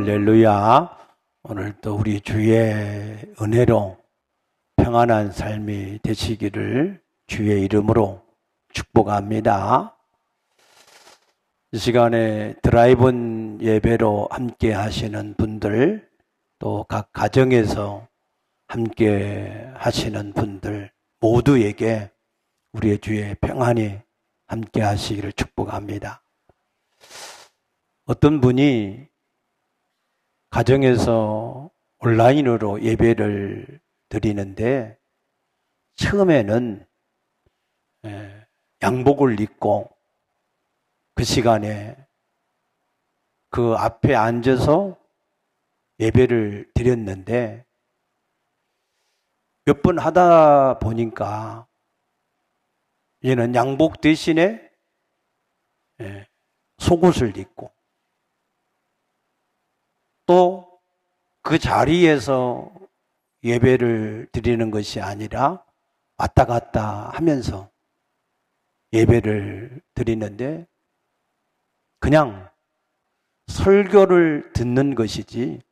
할렐루야. 오늘도 우리 주의 은혜로 평안한 삶이 되시기를 주의 이름으로 축복합니다. 이 시간에 드라이브 예배로 함께 하시는 분들, 또 각 가정에서 함께 하시는 분들 모두에게 우리의 주의 평안이 함께 하시기를 축복합니다. 어떤 분이 가정에서 온라인으로 예배를 드리는데 처음에는 양복을 입고 그 시간에 그 앞에 앉아서 예배를 드렸는데 몇 번 하다 보니까 얘는 양복 대신에 속옷을 입고 또 그 자리에서 예배를 드리는 것이 아니라 왔다 갔다 하면서 예배를 드리는데 그냥 설교를 듣는 것이지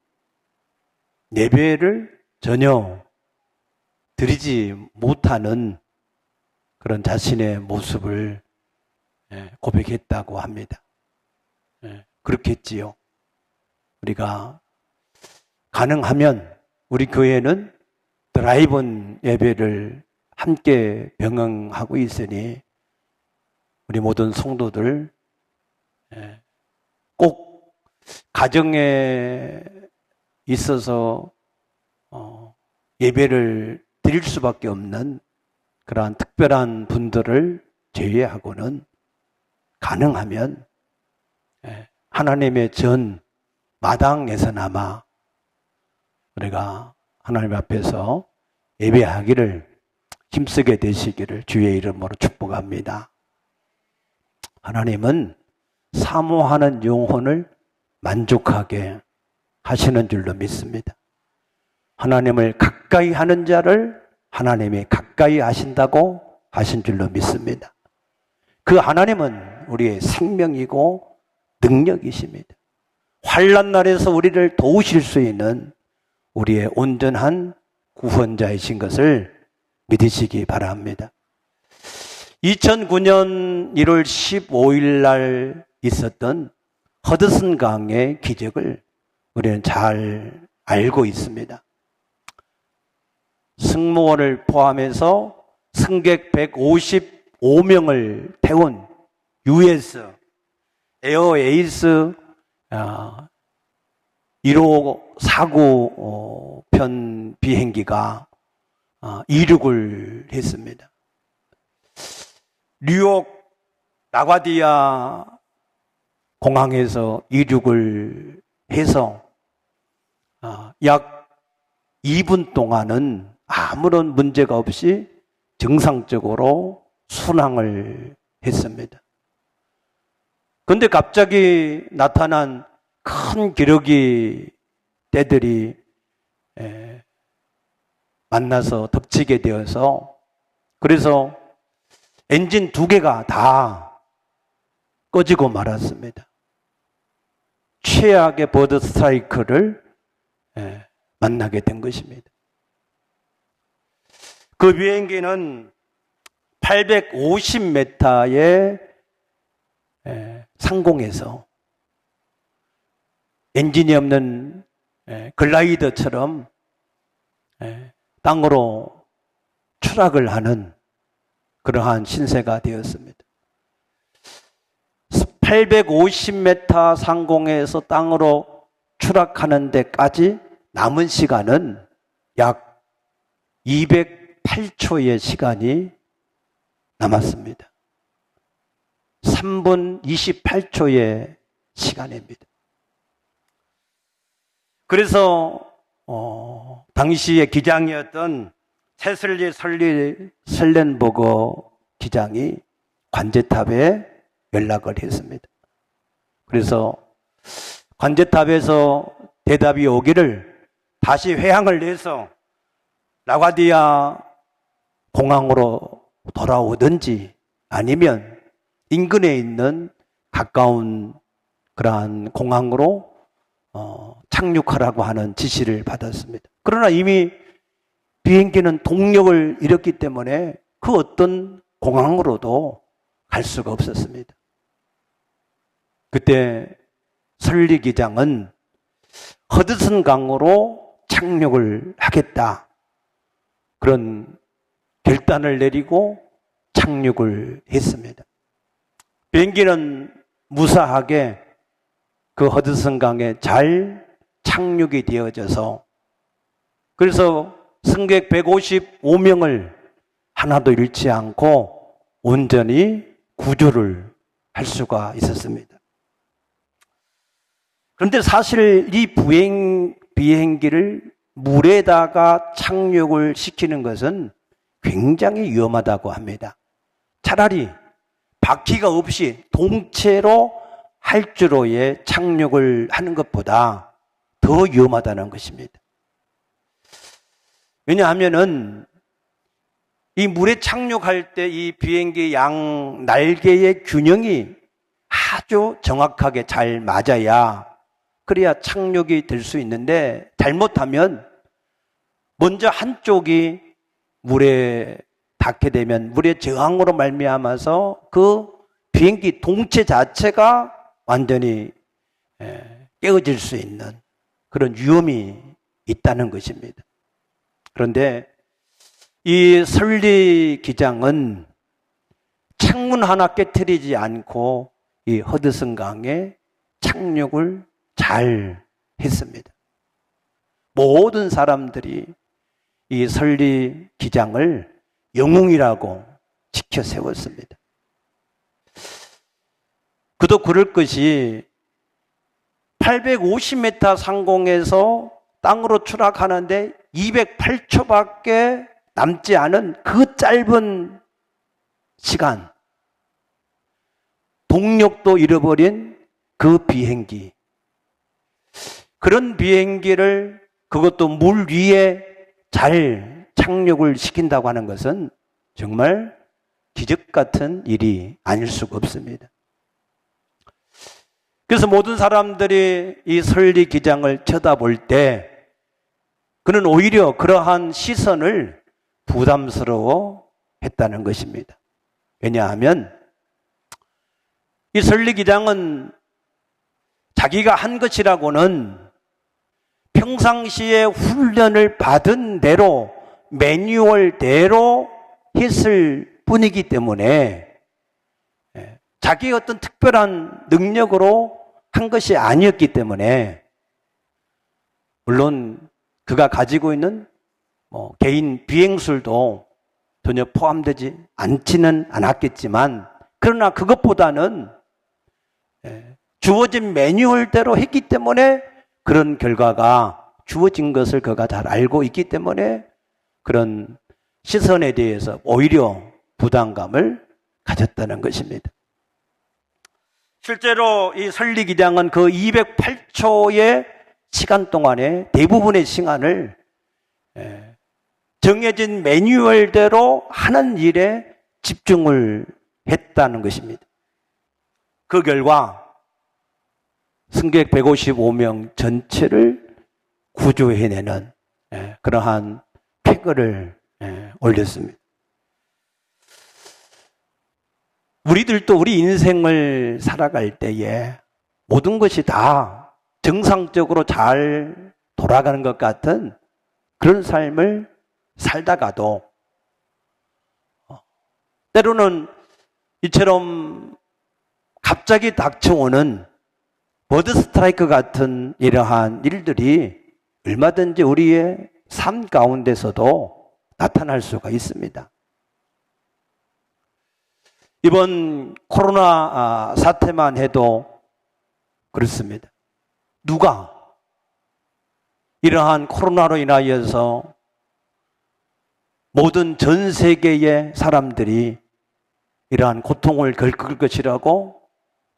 예배를 전혀 드리지 못하는 그런 자신의 모습을 고백했다고 합니다. 그렇겠지요. 우리가 가능하면 우리 교회는 드라이브 예배를 함께 병행하고 있으니 우리 모든 성도들 꼭 가정에 있어서 예배를 드릴 수밖에 없는 그러한 특별한 분들을 제외하고는 가능하면 하나님의 전 마당에서나마 우리가 하나님 앞에서 예배하기를 힘쓰게 되시기를 주의 이름으로 축복합니다. 하나님은 사모하는 영혼을 만족하게 하시는 줄로 믿습니다. 하나님을 가까이 하는 자를 하나님이 가까이 하신다고 하신 줄로 믿습니다. 그 하나님은 우리의 생명이고 능력이십니다. 환난 날에서 우리를 도우실 수 있는 우리의 온전한 구원자이신 것을 믿으시기 바랍니다. 2009년 1월 15일 날 있었던 허드슨 강의 기적을 우리는 잘 알고 있습니다. 승무원을 포함해서 승객 155명을 태운 US 에어에이스 1549 편 비행기가 이륙을 했습니다. 뉴욕 라과디아 공항에서 이륙을 해서 약 2분 동안은 아무런 문제가 없이 정상적으로 순항을 했습니다. 그런데 갑자기 나타난 큰 기러기 떼들이 만나서 덮치게 되어서 그래서 엔진 2개가 다 꺼지고 말았습니다. 최악의 버드 스트라이크를 만나게 된 것입니다. 그 비행기는 850m의 상공에서 엔진이 없는 글라이더처럼 땅으로 추락을 하는 그러한 신세가 되었습니다. 850m 상공에서 땅으로 추락하는 데까지 남은 시간은 약 208초의 시간이 남았습니다. 3분 28초의 시간입니다. 그래서 당시의 기장이었던 체슬리 설렌버거 기장이 관제탑에 연락을 했습니다. 그래서 관제탑에서 대답이 오기를 다시 회항을 내서 라과디아 공항으로 돌아오든지 아니면 인근에 있는 가까운 그러한 공항으로 착륙하라고 하는 지시를 받았습니다. 그러나 이미 비행기는 동력을 잃었기 때문에 그 어떤 공항으로도 갈 수가 없었습니다. 그때 설리 기장은 허드슨 강으로 착륙을 하겠다, 그런 결단을 내리고 착륙을 했습니다. 비행기는 무사하게 그 허드슨 강에 잘 착륙이 되어져서, 그래서 승객 155명을 하나도 잃지 않고 온전히 구조를 할 수가 있었습니다. 그런데 사실 이 비행기를 물에다가 착륙을 시키는 것은 굉장히 위험하다고 합니다. 차라리 바퀴가 없이 동체로 활주로에 착륙을 하는 것보다 더 위험하다는 것입니다. 왜냐하면은 이 물에 착륙할 때 이 비행기 양 날개의 균형이 아주 정확하게 잘 맞아야, 그래야 착륙이 될 수 있는데, 잘못하면 먼저 한쪽이 물에 닿게 되면 물의 저항으로 말미암아서 그 비행기 동체 자체가 완전히 깨어질 수 있는 그런 위험이 있다는 것입니다. 그런데 이 설리 기장은 창문 하나 깨트리지 않고 이 허드슨 강에 착륙을 잘 했습니다. 모든 사람들이 이 설리 기장을 영웅이라고 지켜 세웠습니다. 그도 그럴 것이 850m 상공에서 땅으로 추락하는데 208초밖에 남지 않은 그 짧은 시간, 동력도 잃어버린 그 비행기, 그런 비행기를 그것도 물 위에 잘 착륙을 시킨다고 하는 것은 정말 기적 같은 일이 아닐 수가 없습니다. 그래서 모든 사람들이 이 설리 기장을 쳐다볼 때 그는 오히려 그러한 시선을 부담스러워 했다는 것입니다. 왜냐하면 이 설리 기장은 자기가 한 것이라고는 평상시에 훈련을 받은 대로 매뉴얼대로 했을 뿐이기 때문에 자기의 어떤 특별한 능력으로 한 것이 아니었기 때문에, 물론 그가 가지고 있는 개인 비행술도 전혀 포함되지 않지는 않았겠지만, 그러나 그것보다는 주어진 매뉴얼대로 했기 때문에 그런 결과가 주어진 것을 그가 잘 알고 있기 때문에 그런 시선에 대해서 오히려 부담감을 가졌다는 것입니다. 실제로 이 설리 기장은 그 208초의 시간 동안에 대부분의 시간을 정해진 매뉴얼대로 하는 일에 집중을 했다는 것입니다. 그 결과 승객 155명 전체를 구조해내는 그러한 쾌거를 올렸습니다. 우리들도 우리 인생을 살아갈 때에 모든 것이 다 정상적으로 잘 돌아가는 것 같은 그런 삶을 살다가도 때로는 이처럼 갑자기 닥쳐오는 버드 스트라이크 같은 이러한 일들이 얼마든지 우리의 삶 가운데서도 나타날 수가 있습니다. 이번 코로나 사태만 해도 그렇습니다. 누가 이러한 코로나로 인하여서 모든 전 세계의 사람들이 이러한 고통을 겪을 것이라고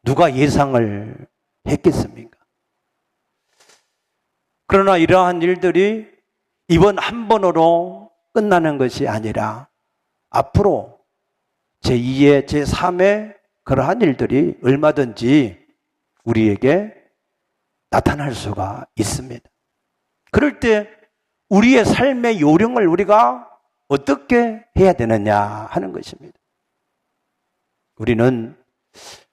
누가 예상을 했겠습니까? 그러나 이러한 일들이 이번 한 번으로 끝나는 것이 아니라 앞으로 제2의 제3의 그러한 일들이 얼마든지 우리에게 나타날 수가 있습니다. 그럴 때 우리의 삶의 요령을 우리가 어떻게 해야 되느냐 하는 것입니다. 우리는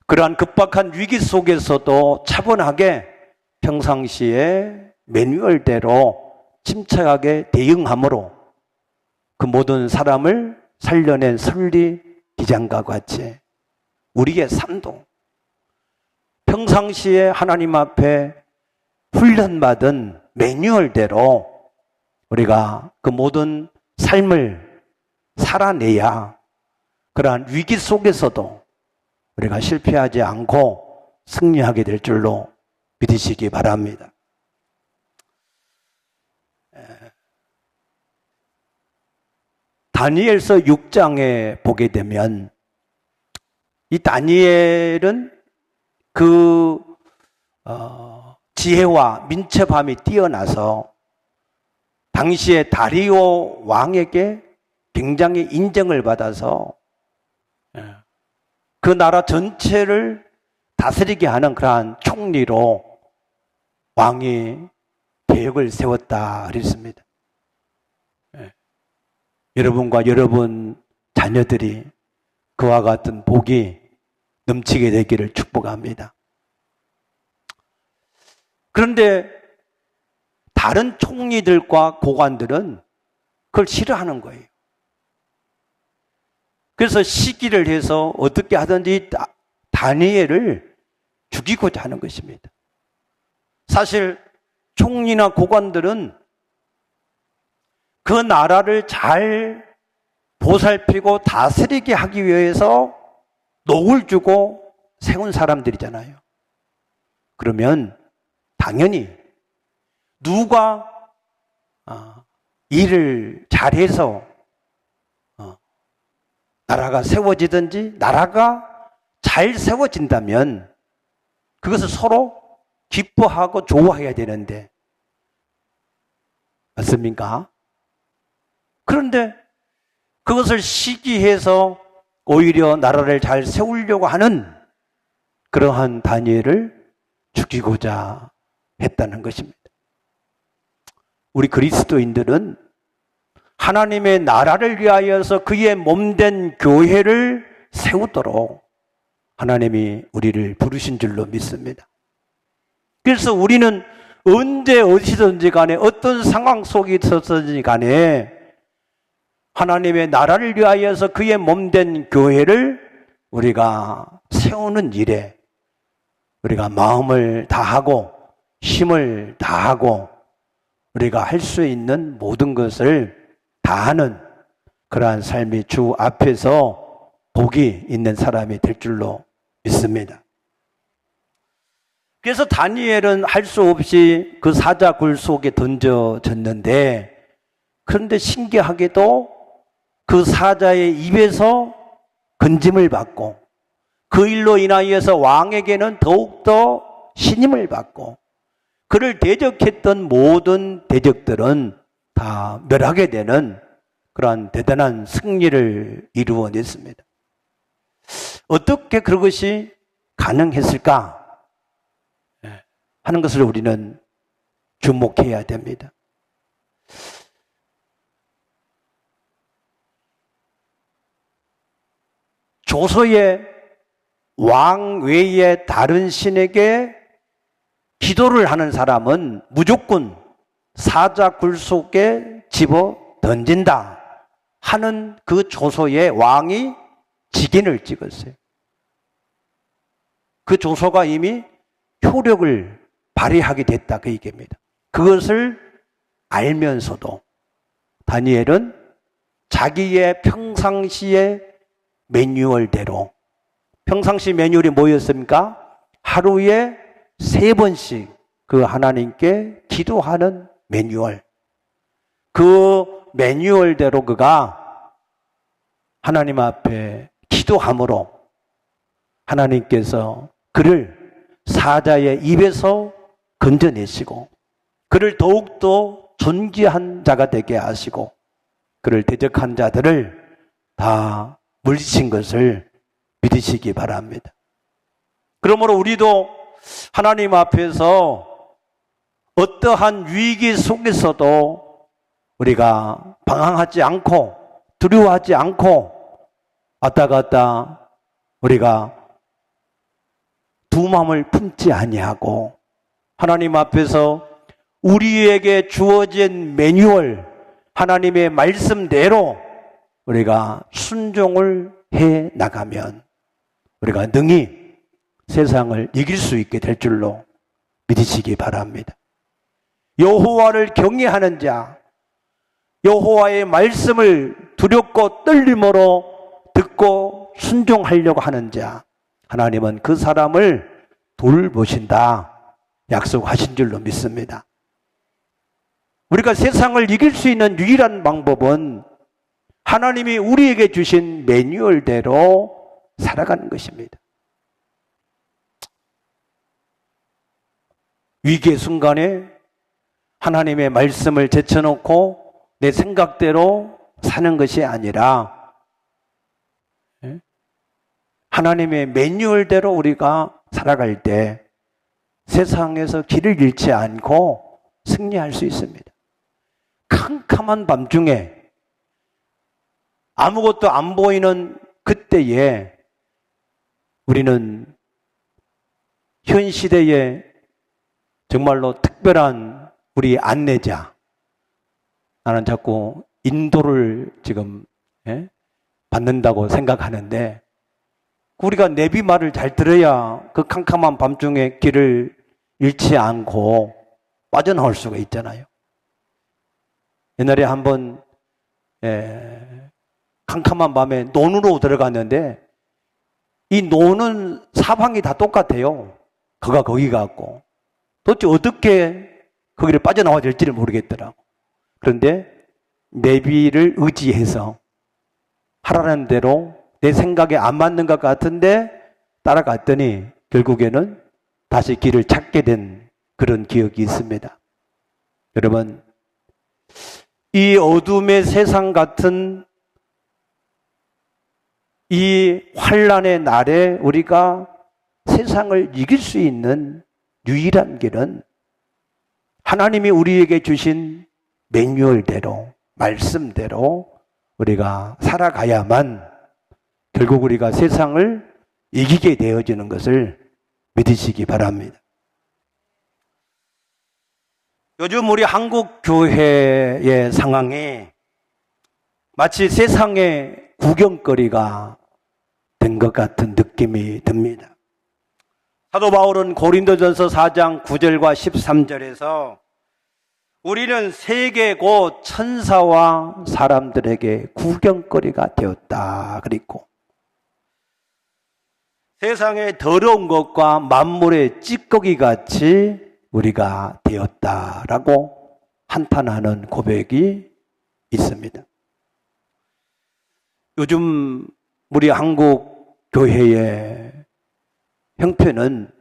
그러한 급박한 위기 속에서도 차분하게 평상시에 매뉴얼대로 침착하게 대응함으로 그 모든 사람을 살려낸 설리 기장과 같이 우리의 삶도 평상시에 하나님 앞에 훈련받은 매뉴얼대로 우리가 그 모든 삶을 살아내야 그러한 위기 속에서도 우리가 실패하지 않고 승리하게 될 줄로 믿으시기 바랍니다. 다니엘서 6장에 보게 되면 이 다니엘은 그 지혜와 민첩함이 뛰어나서 당시에 다리오 왕에게 굉장히 인정을 받아서 그 나라 전체를 다스리게 하는 그러한 총리로 왕이 계획을 세웠다 그랬습니다. 여러분과 여러분 자녀들이 그와 같은 복이 넘치게 되기를 축복합니다. 그런데 다른 총리들과 고관들은 그걸 싫어하는 거예요. 그래서 시기를 해서 어떻게 하든지 다니엘을 죽이고자 하는 것입니다. 사실 총리나 고관들은 그 나라를 잘 보살피고 다스리게 하기 위해서 녹을 주고 세운 사람들이잖아요. 그러면 당연히 누가 일을 잘해서 나라가 세워지든지 나라가 잘 세워진다면 그것을 서로 기뻐하고 좋아해야 되는데 맞습니까? 그런데 그것을 시기해서 오히려 나라를 잘 세우려고 하는 그러한 다니엘을 죽이고자 했다는 것입니다. 우리 그리스도인들은 하나님의 나라를 위하여서 그의 몸된 교회를 세우도록 하나님이 우리를 부르신 줄로 믿습니다. 그래서 우리는 언제 어디든지 간에 어떤 상황 속에 있었든지 간에 하나님의 나라를 위하여서 그의 몸된 교회를 우리가 세우는 일에 우리가 마음을 다하고 힘을 다하고 우리가 할 수 있는 모든 것을 다하는 그러한 삶이 주 앞에서 복이 있는 사람이 될 줄로 믿습니다. 그래서 다니엘은 할 수 없이 그 사자굴 속에 던져졌는데 그런데 신기하게도 그 사자의 입에서 건짐을 받고 그 일로 인하여서 왕에게는 더욱더 신임을 받고 그를 대적했던 모든 대적들은 다 멸하게 되는 그러한 대단한 승리를 이루어냈습니다. 어떻게 그것이 가능했을까 하는 것을 우리는 주목해야 됩니다. 조서의 왕 외에 다른 신에게 기도를 하는 사람은 무조건 사자굴 속에 집어 던진다 하는 그 조서에 왕이 직인을 찍었어요. 그 조서가 이미 효력을 발휘하게 됐다 그 얘기입니다. 그것을 알면서도 다니엘은 자기의 평상시의 매뉴얼대로 평상시 매뉴얼이 뭐였습니까? 하루에 3번씩 그 하나님께 기도하는 매뉴얼. 그 매뉴얼대로 그가 하나님 앞에 기도함으로 하나님께서 그를 사자의 입에서 건져내시고 그를 더욱더 존귀한 자가 되게 하시고 그를 대적한 자들을 다 물리친 것을 믿으시기 바랍니다. 그러므로 우리도 하나님 앞에서 어떠한 위기 속에서도 우리가 방황하지 않고 두려워하지 않고 왔다 갔다 우리가 두 마음을 품지 아니하고 하나님 앞에서 우리에게 주어진 매뉴얼, 하나님의 말씀대로 우리가 순종을 해 나가면 우리가 능히 세상을 이길 수 있게 될 줄로 믿으시기 바랍니다. 여호와를 경외하는 자, 여호와의 말씀을 두렵고 떨림으로 듣고 순종하려고 하는 자, 하나님은 그 사람을 돌보신다 약속하신 줄로 믿습니다. 우리가 세상을 이길 수 있는 유일한 방법은 하나님이 우리에게 주신 매뉴얼대로 살아가는 것입니다. 위기의 순간에 하나님의 말씀을 제쳐놓고 내 생각대로 사는 것이 아니라 하나님의 매뉴얼대로 우리가 살아갈 때 세상에서 길을 잃지 않고 승리할 수 있습니다. 캄캄한 밤중에 아무것도 안 보이는 그때에 우리는 현 시대에 정말로 특별한 우리 안내자, 나는 자꾸 인도를 지금 받는다고 생각하는데 우리가 내비 말을 잘 들어야 그 캄캄한 밤중에 길을 잃지 않고 빠져나올 수가 있잖아요. 옛날에 한번 캄캄한 밤에 논으로 들어갔는데 이 논은 사방이 다 똑같아요. 그가 거기 갔고 도대체 어떻게 거기를 빠져나와야 될지를 모르겠더라고. 그런데 내비를 의지해서 하라는 대로 내 생각에 안 맞는 것 같은데 따라갔더니 결국에는 다시 길을 찾게 된 그런 기억이 있습니다. 여러분, 이 어둠의 세상 같은 이 환란의 날에 우리가 세상을 이길 수 있는 유일한 길은 하나님이 우리에게 주신 매뉴얼대로, 말씀대로 우리가 살아가야만 결국 우리가 세상을 이기게 되어지는 것을 믿으시기 바랍니다. 요즘 우리 한국 교회의 상황이 마치 세상의 구경거리가 된 것 같은 느낌이 듭니다. 사도 바울은 고린도전서 4장 9절과 13절에서 우리는 세계 곧 천사와 사람들에게 구경거리가 되었다 그랬고 세상의 더러운 것과 만물의 찌꺼기 같이 우리가 되었다라고 한탄하는 고백이 있습니다. 요즘 우리 한국 교회의 형편은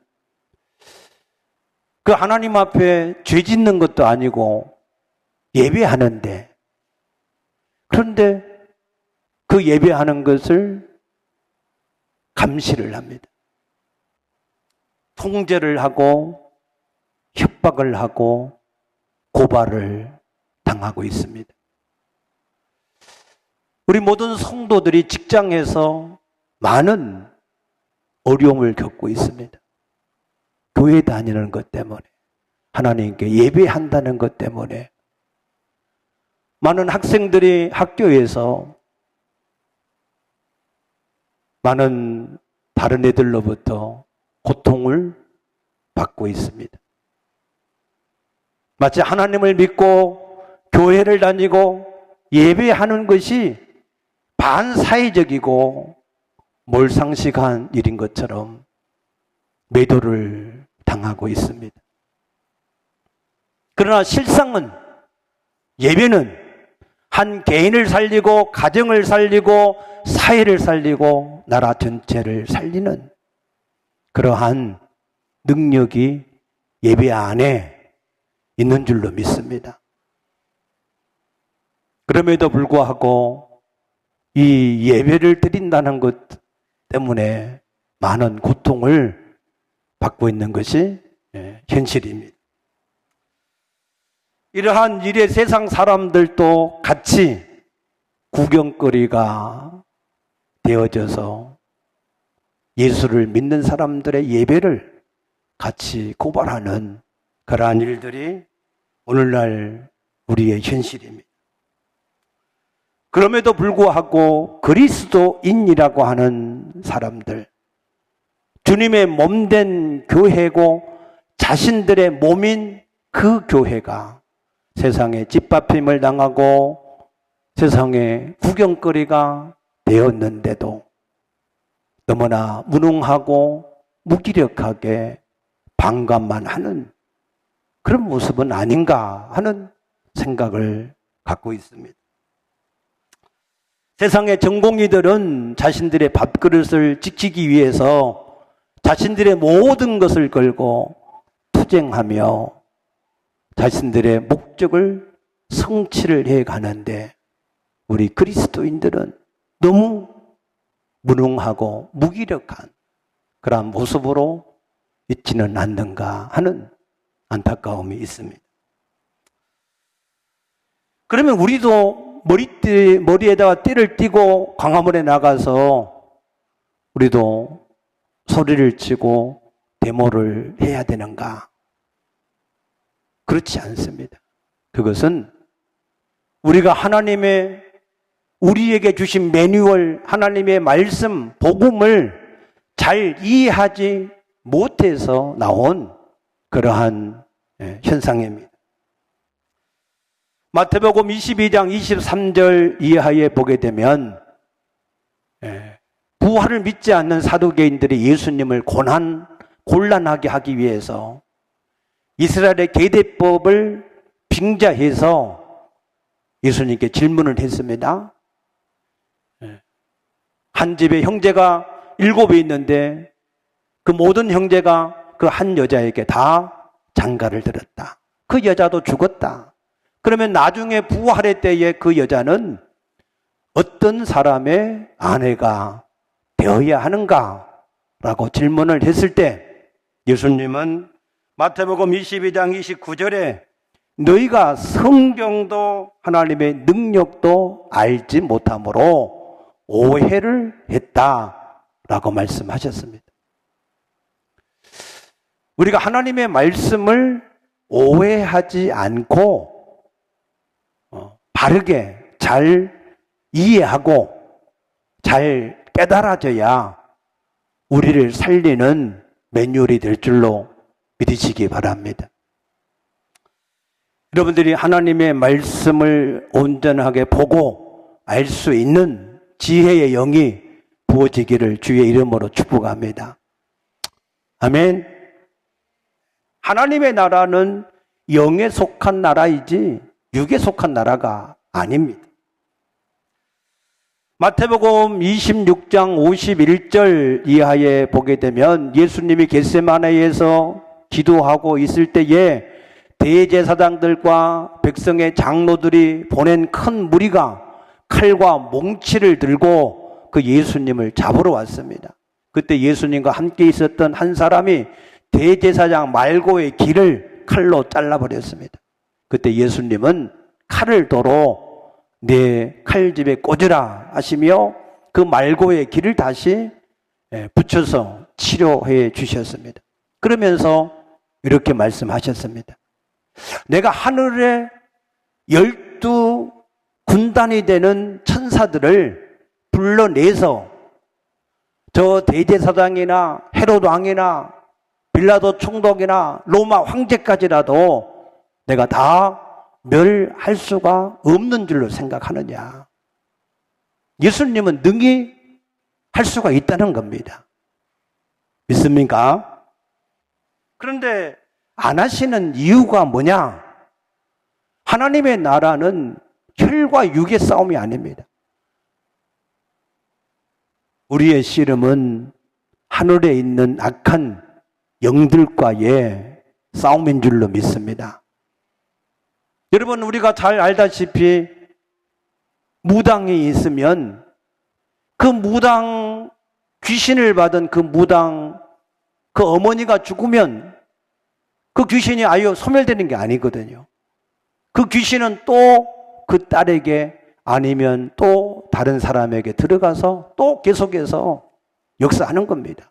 그 하나님 앞에 죄 짓는 것도 아니고 예배하는데 그런데 그 예배하는 것을 감시를 합니다. 통제를 하고 협박을 하고 고발을 당하고 있습니다. 우리 모든 성도들이 직장에서 많은 어려움을 겪고 있습니다. 교회 다니는 것 때문에, 하나님께 예배한다는 것 때문에 많은 학생들이 학교에서 많은 다른 애들로부터 고통을 받고 있습니다. 마치 하나님을 믿고 교회를 다니고 예배하는 것이 반사회적이고 몰상식한 일인 것처럼 매도를 당하고 있습니다. 그러나 실상은 예배는 한 개인을 살리고 가정을 살리고 사회를 살리고 나라 전체를 살리는 그러한 능력이 예배 안에 있는 줄로 믿습니다. 그럼에도 불구하고 이 예배를 드린다는 것 때문에 많은 고통을 받고 있는 것이 현실입니다. 이러한 일에 세상 사람들도 같이 구경거리가 되어져서 예수를 믿는 사람들의 예배를 같이 고발하는 그러한 일들이 오늘날 우리의 현실입니다. 그럼에도 불구하고 그리스도인이라고 하는 사람들, 주님의 몸된 교회고 자신들의 몸인 그 교회가 세상에 짓밟힘을 당하고 세상에 구경거리가 되었는데도 너무나 무능하고 무기력하게 방관만 하는 그런 모습은 아닌가 하는 생각을 갖고 있습니다. 세상의 전공의들은 자신들의 밥그릇을 지키기 위해서 자신들의 모든 것을 걸고 투쟁하며 자신들의 목적을 성취를 해 가는데 우리 그리스도인들은 너무 무능하고 무기력한 그러한 모습으로 있지는 않는가 하는 안타까움이 있습니다. 그러면 우리도 머리에다가 띠를 띠고 광화문에 나가서 우리도 소리를 치고 데모를 해야 되는가? 그렇지 않습니다. 그것은 우리가 우리에게 주신 매뉴얼, 하나님의 말씀, 복음을 잘 이해하지 못해서 나온 그러한 현상입니다. 마태복음 22장 23절 이하에 보게 되면 부활을 믿지 않는 사두개인들이 예수님을 곤란하게 하기 위해서 이스라엘의 계대법을 빙자해서 예수님께 질문을 했습니다. 한 집에 형제가 7이 있는데 그 모든 형제가 그 한 여자에게 다 장가를 들었다. 그 여자도 죽었다. 그러면 나중에 부활의 때에 그 여자는 어떤 사람의 아내가 되어야 하는가? 라고 질문을 했을 때 예수님은 마태복음 22장 29절에 너희가 성경도 하나님의 능력도 알지 못함으로 오해를 했다라고 말씀하셨습니다. 우리가 하나님의 말씀을 오해하지 않고 바르게 잘 이해하고 잘 깨달아져야 우리를 살리는 매뉴얼이 될 줄로 믿으시기 바랍니다. 여러분들이 하나님의 말씀을 온전하게 보고 알 수 있는 지혜의 영이 부어지기를 주의 이름으로 축복합니다. 아멘. 하나님의 나라는 영에 속한 나라이지 육에 속한 나라가 아닙니다. 마태복음 26장 51절 이하에 보게 되면 예수님이 겟세마네에서 기도하고 있을 때에 대제사장들과 백성의 장로들이 보낸 큰 무리가 칼과 몽치를 들고 그 예수님을 잡으러 왔습니다. 그때 예수님과 함께 있었던 한 사람이 대제사장 말고의 귀를 칼로 잘라버렸습니다. 그때 예수님은 칼을 도로 내 칼집에 꽂으라 하시며 그 말고의 귀를 다시 붙여서 치료해 주셨습니다. 그러면서 이렇게 말씀하셨습니다. 내가 하늘에 12군단이 되는 천사들을 불러내서 저 대제사장이나 헤롯 왕이나 빌라도 총독이나 로마 황제까지라도 내가 다 멸할 수가 없는 줄로 생각하느냐. 예수님은 능히 할 수가 있다는 겁니다. 믿습니까? 그런데 안 하시는 이유가 뭐냐? 하나님의 나라는 혈과 육의 싸움이 아닙니다. 우리의 씨름은 하늘에 있는 악한 영들과의 싸움인 줄로 믿습니다. 여러분, 우리가 잘 알다시피 무당이 있으면 그 무당, 귀신을 받은 그 무당, 그 어머니가 죽으면 그 귀신이 아예 소멸되는 게 아니거든요. 그 귀신은 또 그 딸에게 아니면 또 다른 사람에게 들어가서 또 계속해서 역사하는 겁니다.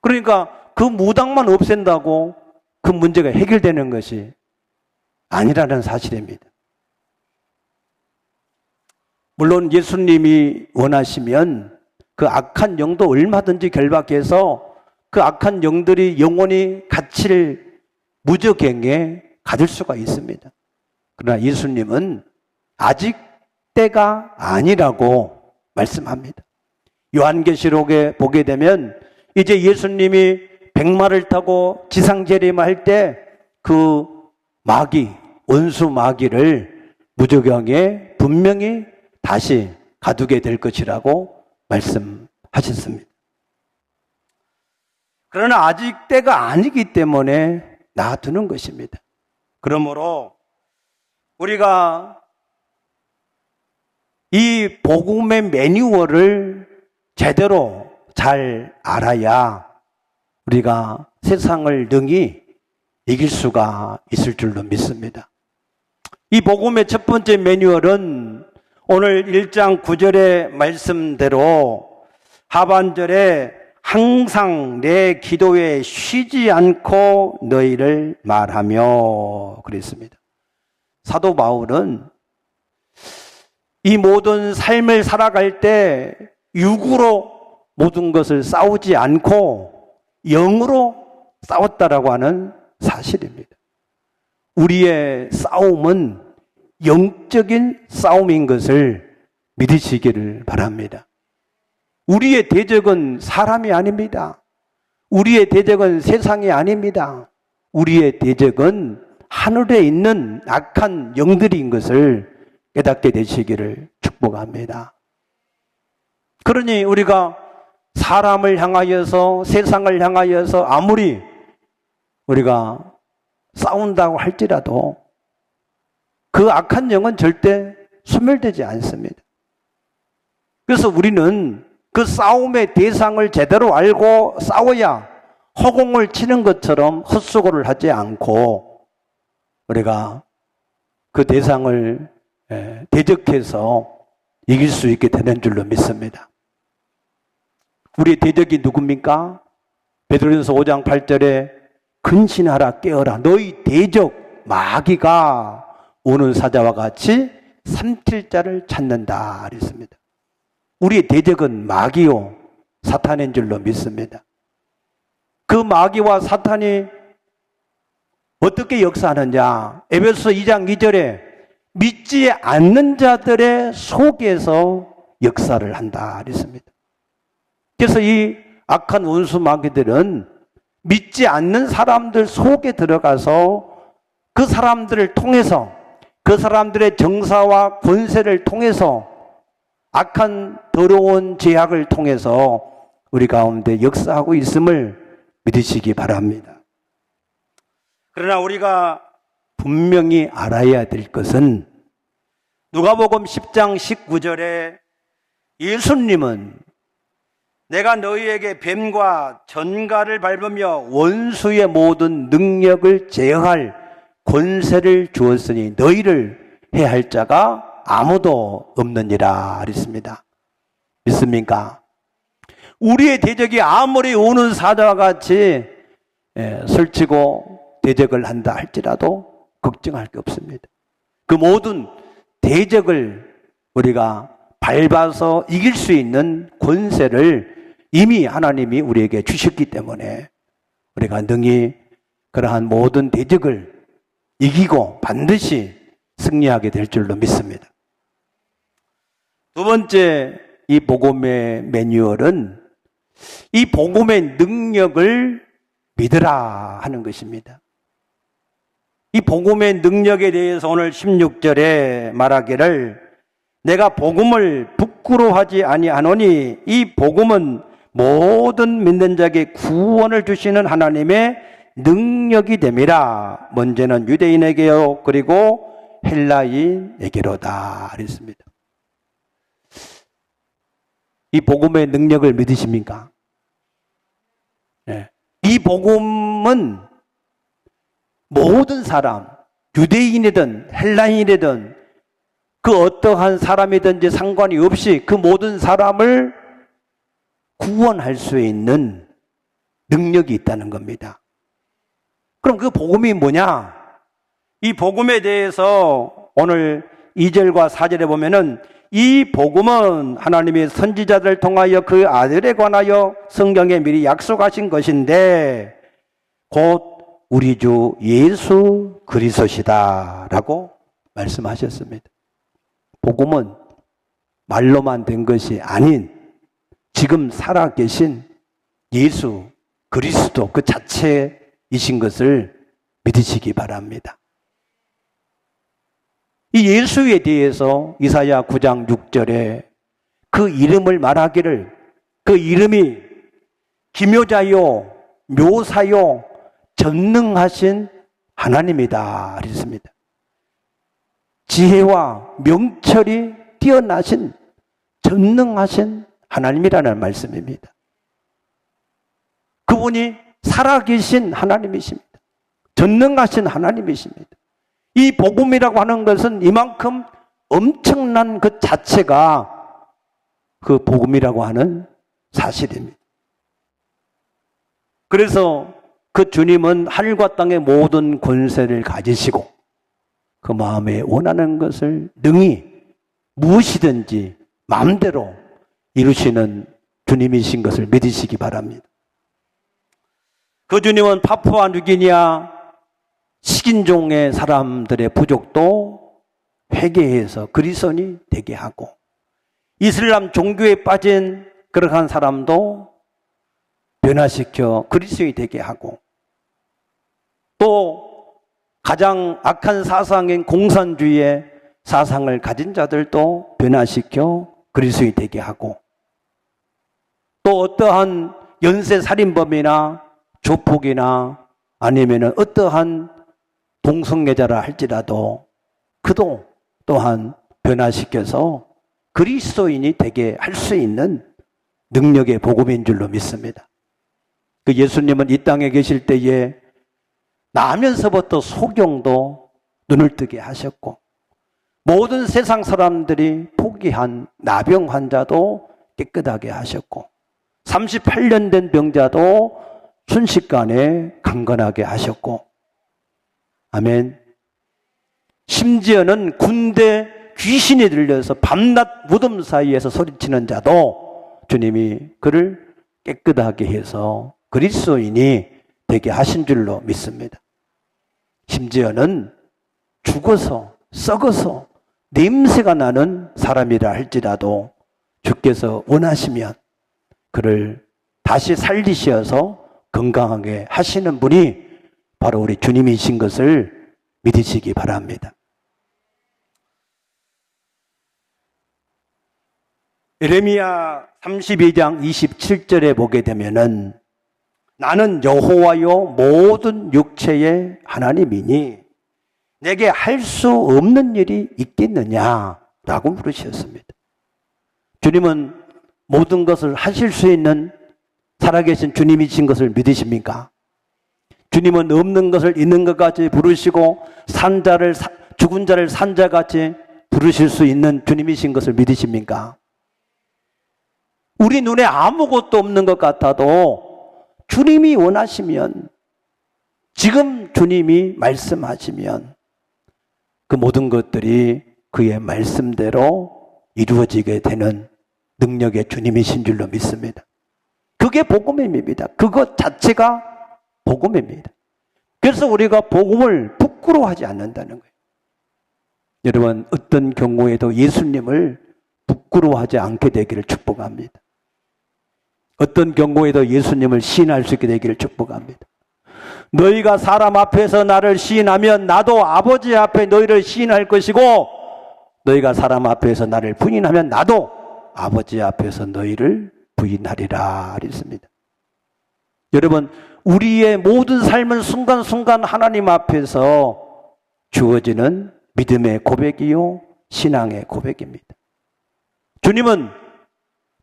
그러니까 그 무당만 없앤다고 그 문제가 해결되는 것이 아니라는 사실입니다. 물론 예수님이 원하시면 그 악한 영도 얼마든지 결박해서 그 악한 영들이 영원히 갇힐 무저갱에 가둘 수가 있습니다. 그러나 예수님은 아직 때가 아니라고 말씀합니다. 요한계시록에 보게 되면 이제 예수님이 백마를 타고 지상재림할 때 그 마귀, 원수 마귀를 무저갱에 분명히 다시 가두게 될 것이라고 말씀하셨습니다. 그러나 아직 때가 아니기 때문에 놔두는 것입니다. 그러므로 우리가 이 복음의 매뉴얼을 제대로 잘 알아야 우리가 세상을 능히 이길 수가 있을 줄로 믿습니다. 이 복음의 첫 번째 매뉴얼은 오늘 1장 9절의 말씀대로 하반절에 항상 내 기도에 쉬지 않고 너희를 말하며 그랬습니다. 사도 바울은 이 모든 삶을 살아갈 때 육으로 모든 것을 싸우지 않고 영으로 싸웠다라고 하는 사실입니다. 우리의 싸움은 영적인 싸움인 것을 믿으시기를 바랍니다. 우리의 대적은 사람이 아닙니다. 우리의 대적은 세상이 아닙니다. 우리의 대적은 하늘에 있는 악한 영들인 것을 깨닫게 되시기를 축복합니다. 그러니 우리가 사람을 향하여서 세상을 향하여서 아무리 우리가 싸운다고 할지라도 그 악한 영은 절대 소멸되지 않습니다. 그래서 우리는 그 싸움의 대상을 제대로 알고 싸워야 허공을 치는 것처럼 헛수고를 하지 않고 우리가 그 대상을 대적해서 이길 수 있게 되는 줄로 믿습니다. 우리의 대적이 누굽니까? 베드로전서 5장 8절에 근신하라 깨어라 너희 대적 마귀가 오는 사자와 같이 삼킬 자를 찾는다 그랬습니다. 우리의 대적은 마귀요 사탄인 줄로 믿습니다. 그 마귀와 사탄이 어떻게 역사하느냐? 에베소 2장 2절에 믿지 않는 자들의 속에서 역사를 한다 그랬습니다. 그래서 이 악한 원수 마귀들은 믿지 않는 사람들 속에 들어가서 그 사람들을 통해서 그 사람들의 정사와 권세를 통해서 악한 더러운 죄악을 통해서 우리 가운데 역사하고 있음을 믿으시기 바랍니다. 그러나 우리가 분명히 알아야 될 것은 누가복음 10장 19절에 예수님은 내가 너희에게 뱀과 전갈을 밟으며 원수의 모든 능력을 제어할 권세를 주었으니 너희를 해할 자가 아무도 없느니라 그랬습니다. 믿습니까? 우리의 대적이 아무리 오는 사자와 같이 설치고 대적을 한다 할지라도 걱정할 게 없습니다. 그 모든 대적을 우리가 밟아서 이길 수 있는 권세를 이미 하나님이 우리에게 주셨기 때문에 우리가 능히 그러한 모든 대적을 이기고 반드시 승리하게 될 줄로 믿습니다. 두 번째 이 복음의 매뉴얼은 이 복음의 능력을 믿으라 하는 것입니다. 이 복음의 능력에 대해서 오늘 16절에 말하기를 내가 복음을 부끄러워하지 아니하노니 이 복음은 모든 믿는 자에게 구원을 주시는 하나님의 능력이 됨이라. 먼저는 유대인에게요 그리고 헬라인에게로다 그랬습니다. 이 복음의 능력을 믿으십니까? 네. 이 복음은 모든 사람, 유대인이든 헬라인이든 그 어떠한 사람이든지 상관이 없이 그 모든 사람을 구원할 수 있는 능력이 있다는 겁니다. 그럼 그 복음이 뭐냐? 이 복음에 대해서 오늘 2절과 4절에 보면은 이 복음은 하나님의 선지자들을 통하여 그 아들에 관하여 성경에 미리 약속하신 것인데 곧 우리 주 예수 그리스도시다 라고 말씀하셨습니다. 복음은 말로만 된 것이 아닌 지금 살아계신 예수 그리스도 그 자체이신 것을 믿으시기 바랍니다. 이 예수에 대해서 이사야 9장 6절에 그 이름을 말하기를 그 이름이 기묘자요 묘사요 전능하신 하나님이다 그랬습니다. 지혜와 명철이 뛰어나신 전능하신 하나님이라는 말씀입니다. 그분이 살아계신 하나님이십니다. 전능하신 하나님이십니다. 이 복음이라고 하는 것은 이만큼 엄청난 그 자체가 그 복음이라고 하는 사실입니다. 그래서 그 주님은 하늘과 땅의 모든 권세를 가지시고 그 마음에 원하는 것을 능히 무엇이든지 마음대로 이루시는 주님이신 것을 믿으시기 바랍니다. 그 주님은 파푸아 뉴기니아 식인종의 사람들의 부족도 회개해서 그리스도인이 되게 하고 이슬람 종교에 빠진 그러한 사람도 변화시켜 그리스도인이 되게 하고 또 가장 악한 사상인 공산주의의 사상을 가진 자들도 변화시켜 그리스도인이 되게 하고 또 어떠한 연쇄살인범이나 조폭이나 아니면 어떠한 동성애자라 할지라도 그도 또한 변화시켜서 그리스도인이 되게 할 수 있는 능력의 복음인 줄로 믿습니다. 그 예수님은 이 땅에 계실 때에 나면서부터 소경도 눈을 뜨게 하셨고 모든 세상 사람들이 포기한 나병 환자도 깨끗하게 하셨고 38년 된 병자도 순식간에 강건하게 하셨고 아멘. 심지어는 군대 귀신이 들려서 밤낮 무덤 사이에서 소리치는 자도 주님이 그를 깨끗하게 해서 그리스도인이 되게 하신 줄로 믿습니다. 심지어는 죽어서 썩어서 냄새가 나는 사람이라 할지라도 주께서 원하시면 그를 다시 살리셔서 건강하게 하시는 분이 바로 우리 주님이신 것을 믿으시기 바랍니다. 예레미야 32장 27절에 보게 되면은 나는 여호와요 모든 육체의 하나님이니 내게 할 수 없는 일이 있겠느냐라고 물으셨습니다. 주님은 모든 것을 하실 수 있는 살아계신 주님이신 것을 믿으십니까? 주님은 없는 것을 있는 것 같이 부르시고 죽은 자를 산 자 같이 부르실 수 있는 주님이신 것을 믿으십니까? 우리 눈에 아무것도 없는 것 같아도 주님이 원하시면 지금 주님이 말씀하시면 그 모든 것들이 그의 말씀대로 이루어지게 되는 능력의 주님이신 줄로 믿습니다. 그게 복음입니다. 그것 자체가 복음입니다. 그래서 우리가 복음을 부끄러워하지 않는다는 거예요. 여러분 어떤 경우에도 예수님을 부끄러워하지 않게 되기를 축복합니다. 어떤 경우에도 예수님을 시인할 수 있게 되기를 축복합니다. 너희가 사람 앞에서 나를 시인하면 나도 아버지 앞에 너희를 시인할 것이고 너희가 사람 앞에서 나를 부인하면 나도 아버지 앞에서 너희를 부인하리라 그랬습니다. 여러분 우리의 모든 삶은 순간순간 하나님 앞에서 주어지는 믿음의 고백이요 신앙의 고백입니다. 주님은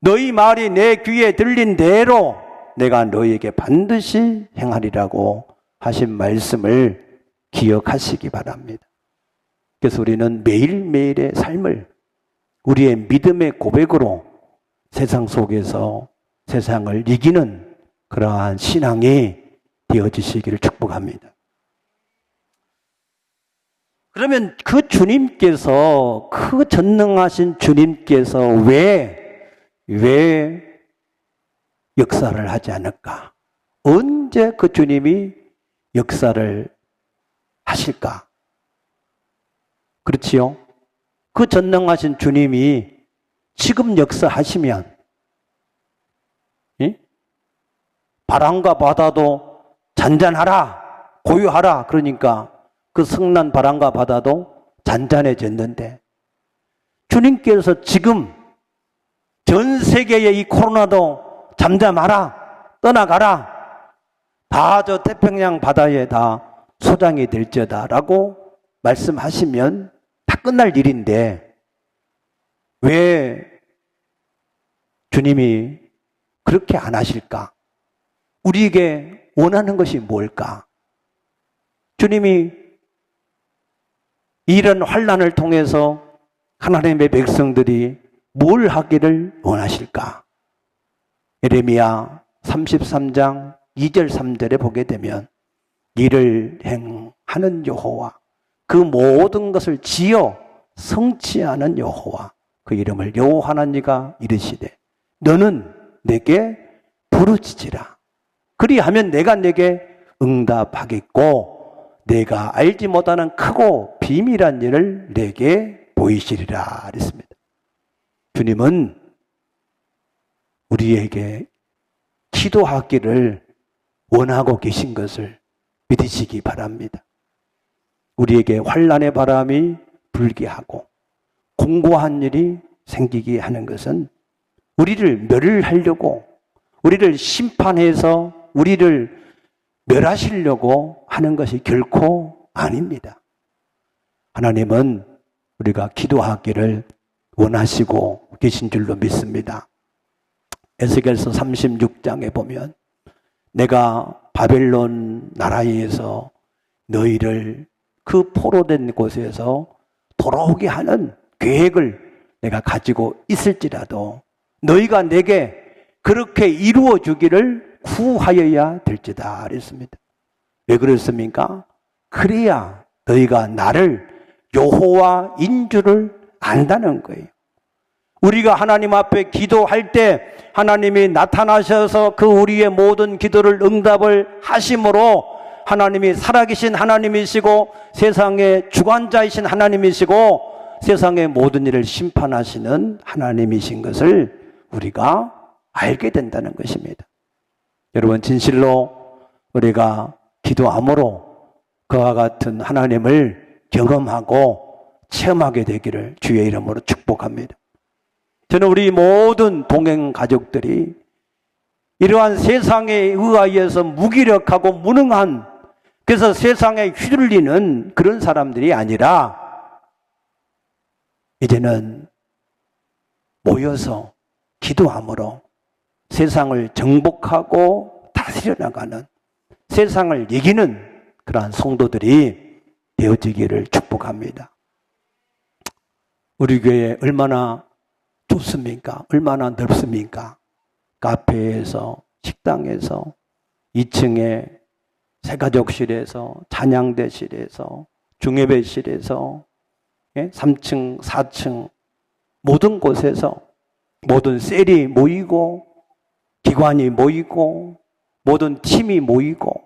너희 말이 내 귀에 들린 대로 내가 너희에게 반드시 행하리라고 하신 말씀을 기억하시기 바랍니다. 그래서 우리는 매일매일의 삶을 우리의 믿음의 고백으로 세상 속에서 세상을 이기는 그러한 신앙이 되어지시기를 축복합니다. 그러면 그 주님께서, 그 전능하신 주님께서 왜 역사를 하지 않을까? 언제 그 주님이 역사를 하실까? 그렇지요? 그 전능하신 주님이 지금 역사하시면 바람과 바다도 잔잔하라, 고요하라. 그러니까 그 성난 바람과 바다도 잔잔해졌는데 주님께서 지금 전 세계의 이 코로나도 잠잠하라, 떠나가라, 다 저 태평양 바다에 다 소장이 될지어다라고 말씀하시면 다 끝날 일인데 왜 주님이 그렇게 안 하실까? 우리에게 원하는 것이 뭘까? 주님이 이런 환난을 통해서 하나님의 백성들이 뭘 하기를 원하실까? 예레미야 33장 2절 3절에 보게 되면 이를 행하는 여호와, 그 모든 것을 지어 성취하는 여호와, 그 이름을 여호와는 이가 이르시되 너는 내게 부르짖으라. 그리하면 내가 내게 응답하겠고 내가 알지 못하는 크고 비밀한 일을 내게 보이시리라 그랬습니다. 주님은 우리에게 기도하기를 원하고 계신 것을 믿으시기 바랍니다. 우리에게 환난의 바람이 불게 하고 공고한 일이 생기게 하는 것은 우리를 멸하려고, 우리를 심판해서 우리를 멸하시려고 하는 것이 결코 아닙니다. 하나님은 우리가 기도하기를 원하시고 계신 줄로 믿습니다. 에스겔서 36장에 보면 내가 바벨론 나라에서 너희를 그 포로된 곳에서 돌아오게 하는 계획을 내가 가지고 있을지라도 너희가 내게 그렇게 이루어 주기를 구하여야 될지다 그랬습니다. 왜 그랬습니까? 그래야 너희가 나를 여호와인 줄을 안다는 거예요. 우리가 하나님 앞에 기도할 때 하나님이 나타나셔서 그 우리의 모든 기도를 응답을 하심으로 하나님이 살아계신 하나님이시고 세상의 주관자이신 하나님이시고 세상의 모든 일을 심판하시는 하나님이신 것을 우리가 알게 된다는 것입니다. 여러분, 진실로 우리가 기도함으로 그와 같은 하나님을 경험하고 체험하게 되기를 주의 이름으로 축복합니다. 저는 우리 모든 동행 가족들이 이러한 세상에 의하여서 무기력하고 무능한, 그래서 세상에 휘둘리는 그런 사람들이 아니라 이제는 모여서 기도함으로 세상을 정복하고 다스려 나가는, 세상을 이기는 그러한 성도들이 되어지기를 축복합니다. 우리 교회 얼마나 좋습니까? 얼마나 넓습니까? 카페에서, 식당에서, 2층에 새가족실에서, 찬양대실에서, 중예배실에서, 3층, 4층 모든 곳에서 모든 셀이 모이고 기관이 모이고 모든 팀이 모이고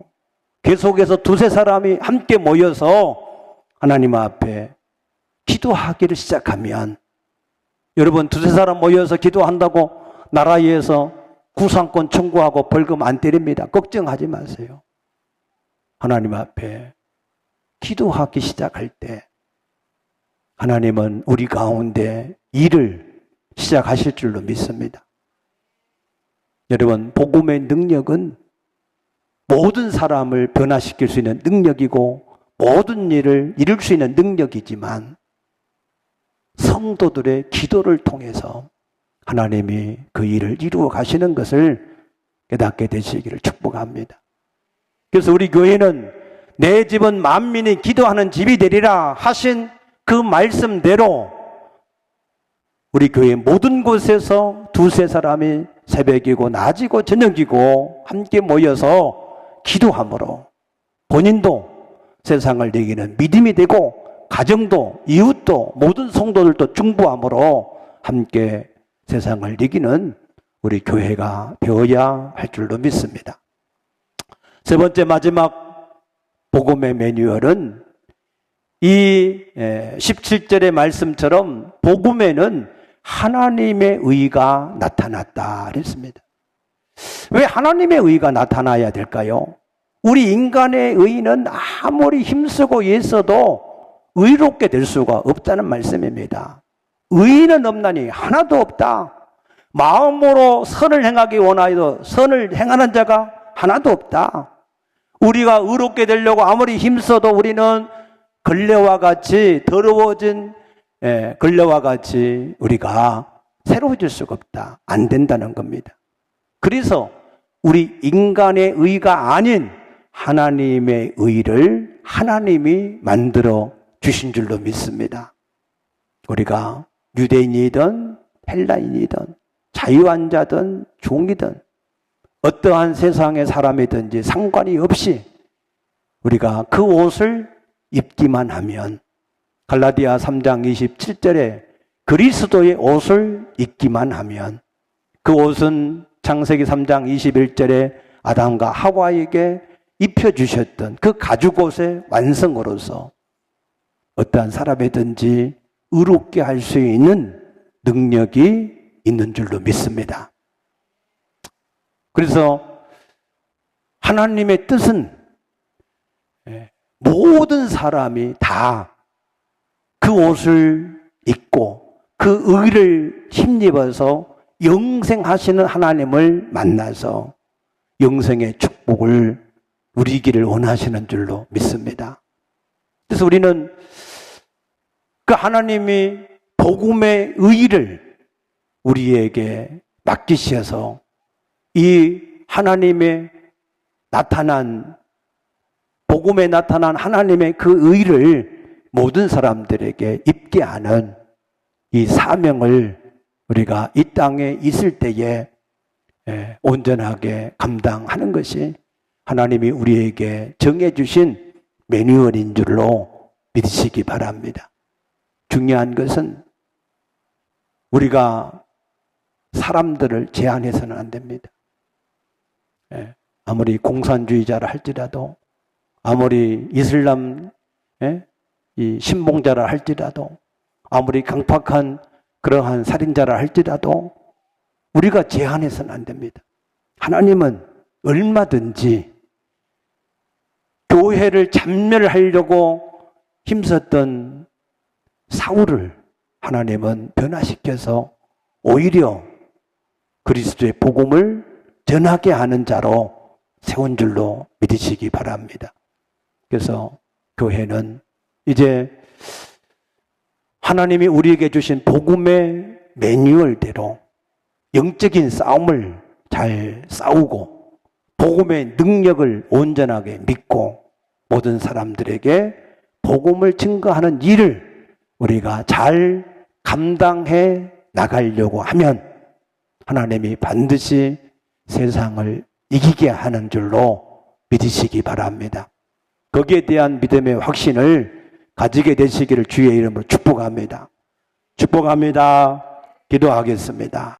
계속해서 두세 사람이 함께 모여서 하나님 앞에 기도하기를 시작하면, 여러분, 두세 사람 모여서 기도한다고 나라에서 구상권 청구하고 벌금 안 때립니다. 걱정하지 마세요. 하나님 앞에 기도하기 시작할 때 하나님은 우리 가운데 일을 시작하실 줄로 믿습니다. 여러분, 복음의 능력은 모든 사람을 변화시킬 수 있는 능력이고 모든 일을 이룰 수 있는 능력이지만 성도들의 기도를 통해서 하나님이 그 일을 이루어 가시는 것을 깨닫게 되시기를 축복합니다. 그래서 우리 교회는 내 집은 만민이 기도하는 집이 되리라 하신 그 말씀대로 우리 교회 모든 곳에서 두세 사람이 새벽이고 낮이고 저녁이고 함께 모여서 기도함으로 본인도 세상을 이기는 믿음이 되고 가정도 이웃도 모든 성도들도 중보함으로 함께 세상을 이기는 우리 교회가 되어야 할 줄로 믿습니다. 세 번째 마지막 복음의 매뉴얼은 이 17절의 말씀처럼 복음에는 하나님의 의가 나타났다 그랬습니다. 왜 하나님의 의가 나타나야 될까요? 우리 인간의 의는 아무리 힘쓰고 애써도 의롭게 될 수가 없다는 말씀입니다. 의는 없나니 하나도 없다. 마음으로 선을 행하기 원하여도 선을 행하는 자가 하나도 없다. 우리가 의롭게 되려고 아무리 힘써도 우리는 걸레와 같이 더러워진 걸레와 같이 우리가 새로워질 수가 없다. 안 된다는 겁니다. 그래서 우리 인간의 의가 아닌 하나님의 의를 하나님이 만들어 주신 줄로 믿습니다. 우리가 유대인이든 헬라인이든 자유환자든 종이든 어떠한 세상의 사람이든지 상관이 없이 우리가 그 옷을 입기만 하면 갈라디아 3장 27절에 그리스도의 옷을 입기만 하면 그 옷은 창세기 3장 21절에 아담과 하와에게 입혀주셨던 그 가죽옷의 완성으로서 어떠한 사람이든지 의롭게 할 수 있는 능력이 있는 줄로 믿습니다. 그래서 하나님의 뜻은 모든 사람이 다 그 옷을 입고 그 의를 힘입어서 영생하시는 하나님을 만나서 영생의 축복을 누리기를 원하시는 줄로 믿습니다. 그래서 우리는 그 하나님이 복음의 의를 우리에게 맡기셔서 이 하나님의 나타난 복음에 나타난 하나님의 그 의를 모든 사람들에게 입게 하는 이 사명을 우리가 이 땅에 있을 때에 온전하게 감당하는 것이 하나님이 우리에게 정해주신 매뉴얼인 줄로 믿으시기 바랍니다. 중요한 것은 우리가 사람들을 제한해서는 안 됩니다. 아무리 공산주의자라 할지라도 아무리 이슬람 이 신봉자라 할지라도 아무리 강팍한 그러한 살인자라 할지라도 우리가 제한해서는 안 됩니다. 하나님은 얼마든지 교회를 잔멸하려고 힘썼던 사울을 하나님은 변화시켜서 오히려 그리스도의 복음을 전하게 하는 자로 세운 줄로 믿으시기 바랍니다. 그래서 교회는 이제 하나님이 우리에게 주신 복음의 매뉴얼대로 영적인 싸움을 잘 싸우고 복음의 능력을 온전하게 믿고 모든 사람들에게 복음을 증거하는 일을 우리가 잘 감당해 나가려고 하면 하나님이 반드시 세상을 이기게 하는 줄로 믿으시기 바랍니다. 거기에 대한 믿음의 확신을 가지게 되시기를 주의 이름으로 축복합니다. 축복합니다. 기도하겠습니다.